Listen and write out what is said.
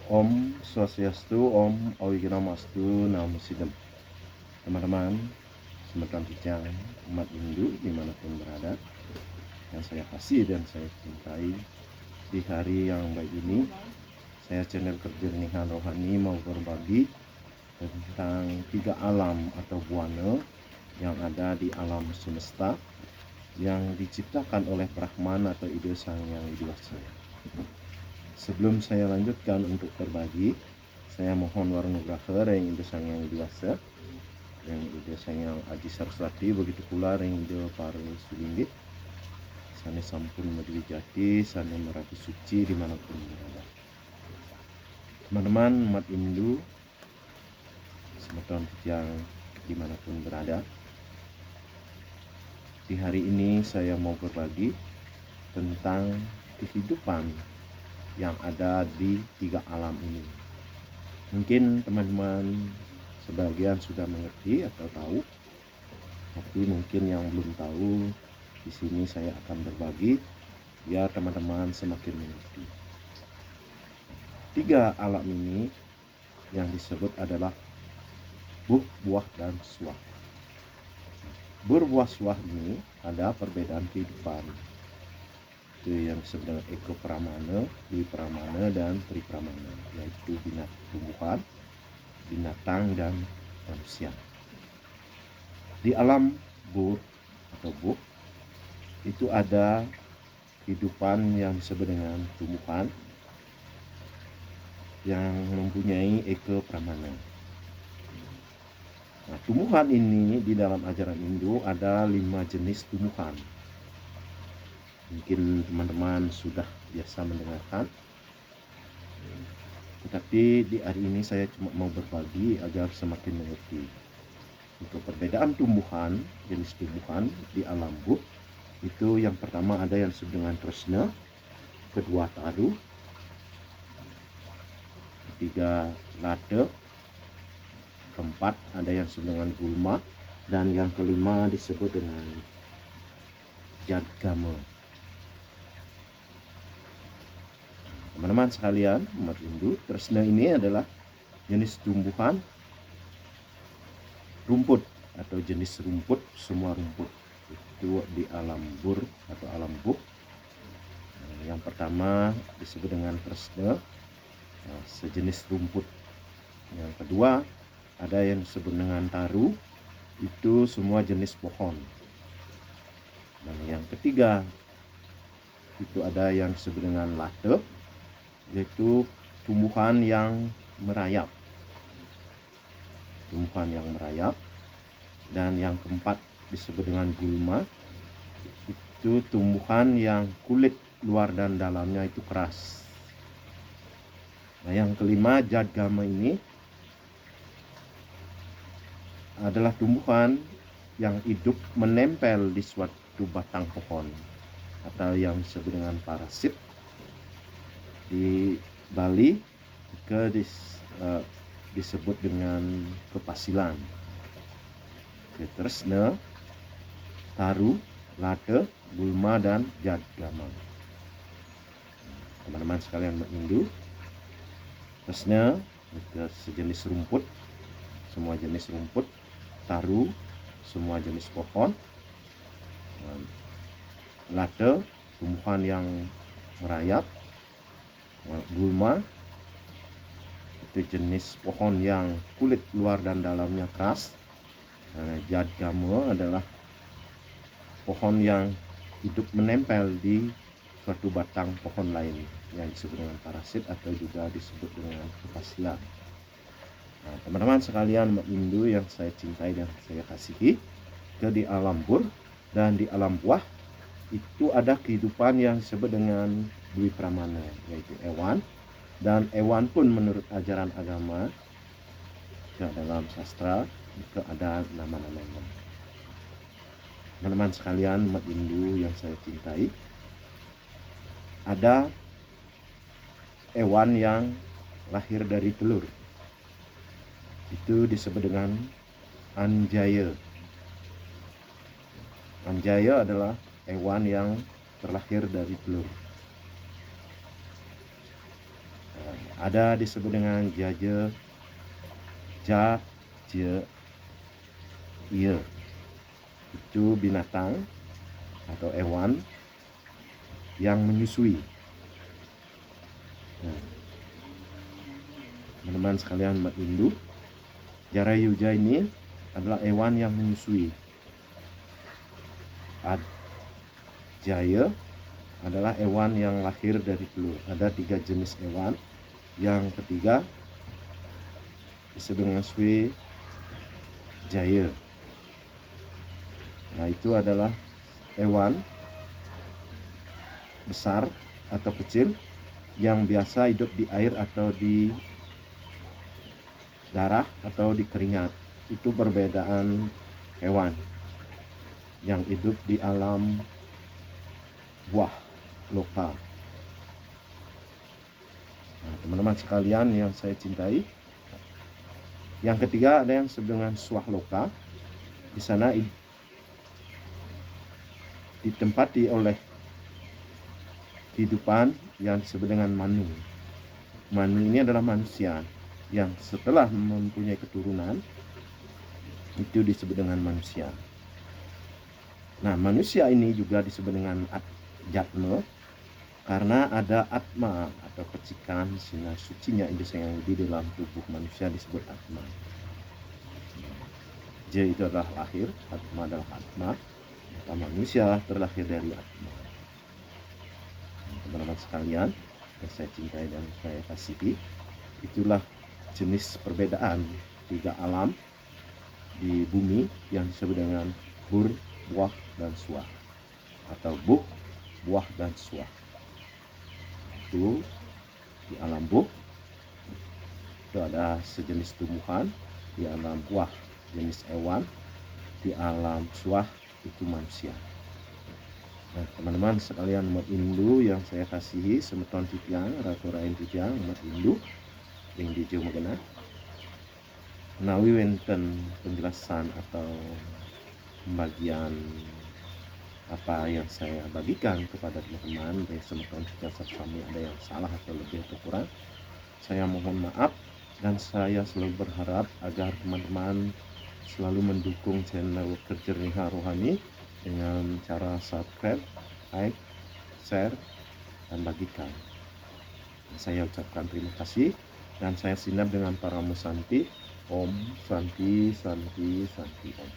Om Swastiastu, Om Awigramastu, Namo Sidem. Teman-teman, semeton Kijang, umat Hindu dimanapun berada, yang saya kasih dan saya cintai, di hari yang baik ini, saya channel Kejernihan Rohani mau berbagi tentang 3 alam atau buana yang ada di alam semesta yang diciptakan oleh Brahman atau Ide Sang Yang Widi Wasa. Sebelum saya lanjutkan untuk berbagi, saya mohon warnugraha Reng Ide Sang Yang Widi Wasa, Reng Ide Sang Yang Aji Saraswati, begitu pula Reng Ide Paru Sulinggit, sane sampun Madwi Jati, sane Merapi Suci dimanapun berada. Teman-teman umat Hindu, semeton yang dimanapun berada, di hari ini saya mau berbagi tentang kehidupan yang ada di 3 alam ini. Mungkin teman-teman sebagian sudah mengerti atau tahu, tapi mungkin yang belum tahu, di sini saya akan berbagi biar teman-teman semakin mengerti. 3 alam ini yang disebut adalah buh, buah, dan suah. Berbuah suah ini ada perbedaan kehidupan. Itu yang disebut dengan eko pramana, dwi pramana, dan tri pramana, yaitu tumbuhan, binatang, dan manusia. Di alam bur atau buh itu ada kehidupan yang disebut dengan tumbuhan yang mempunyai eko pramana. Nah, tumbuhan ini di dalam ajaran Hindu ada 5 jenis tumbuhan. Mungkin teman-teman sudah biasa mendengarkan, tetapi di hari ini saya cuma mau berbagi agar semakin mengerti. Untuk perbedaan tumbuhan, jenis tumbuhan di alam buh, itu yang pertama ada yang disebut dengan tresna, kedua taru, ketiga lada, keempat ada yang disebut dengan gulma, dan yang kelima disebut dengan jadgama. Teman-teman sekalian, umat Hindu, tresna ini adalah jenis tumbuhan rumput atau jenis rumput, semua rumput itu di alam bur atau alam buh. Yang pertama disebut dengan tresna, sejenis rumput. Yang kedua ada yang disebut dengan taru, itu semua jenis pohon. Dan yang ketiga itu ada yang disebut dengan lada, yaitu tumbuhan yang merayap. Tumbuhan yang merayap. Dan yang keempat disebut dengan gulma, itu tumbuhan yang kulit luar dan dalamnya itu keras. Nah, yang kelima jadgama ini adalah tumbuhan yang hidup menempel di suatu batang pohon atau yang disebut dengan parasit. Di Bali disebut dengan kepasilan. Tresna, taru, lada, gulma, dan jadgama. Teman-teman sekalian Hindu, tresna itu sejenis rumput, semua jenis rumput. Taru, semua jenis pohon. Lada, tumbuhan yang merayap. Gulma, itu jenis pohon yang kulit luar dan dalamnya keras. Jadgama adalah pohon yang hidup menempel di suatu batang pohon lain yang disebut dengan parasit atau juga disebut dengan kepasilan. Nah, teman-teman sekalian Hindu yang saya cintai dan saya kasihi, di alam bur dan di alam buah itu ada kehidupan yang disebut dengan dwi pramana, yaitu hewan. Dan hewan pun menurut ajaran agama dalam sastra itu ada nama-namanya. Teman-teman sekalian umat Hindu yang saya cintai, ada hewan yang lahir dari telur, itu disebut dengan anjaya. Anjaya adalah hewan yang terlahir dari telur. Ada disebut dengan jaje, ja, je, ye. Itu binatang atau hewan yang menyusui. Nah, teman-teman sekalian umat Hindu, Jarayuja ini adalah hewan yang menyusui. Jaya adalah hewan yang lahir dari telur. Ada 3 jenis hewan. Yang ketiga disebut dengan Swe Jaya. Nah, itu adalah hewan besar atau kecil yang biasa hidup di air atau di darah atau di keringat. Itu perbedaan hewan yang hidup di alam buah loka. Nah, teman-teman sekalian yang saya cintai, yang ketiga ada yang disebut dengan swahloka. Di sana ditempati oleh kehidupan yang disebut dengan Manu. Manu ini adalah manusia yang setelah mempunyai keturunan itu disebut dengan manusia. Nah, manusia ini juga disebut dengan Jatma karena ada atma atau percikan sinar sucinya yang di dalam tubuh manusia disebut atma. J itu adalah lahir, atma adalah atma, maka manusia terlahir dari atma. Teman-teman sekalian yang saya cintai dan saya kasihi, itulah jenis perbedaan 3 alam di bumi yang disebut dengan bur, buah, dan suah, atau buk, buah, dan suah. Itu di alam buk itu ada sejenis tumbuhan, di alam buah jenis hewan, di alam suah itu manusia. Nah, teman-teman sekalian umat Hindu yang saya kasihi, semeton titiang, ratu rain titiang umat Hindu yang di Jawa Magana. Nawi wenten penjelasan atau pembagian apa yang saya bagikan kepada teman-teman dari semeton titiang kami ada yang salah atau lebih atau kurang. Saya mohon maaf dan saya selalu berharap agar teman-teman selalu mendukung channel Kejernihan Rohani dengan cara subscribe, like, share, dan bagikan. Saya ucapkan terima kasih dan saya sinap dengan para musanti. Om Santi Santi Santi Om.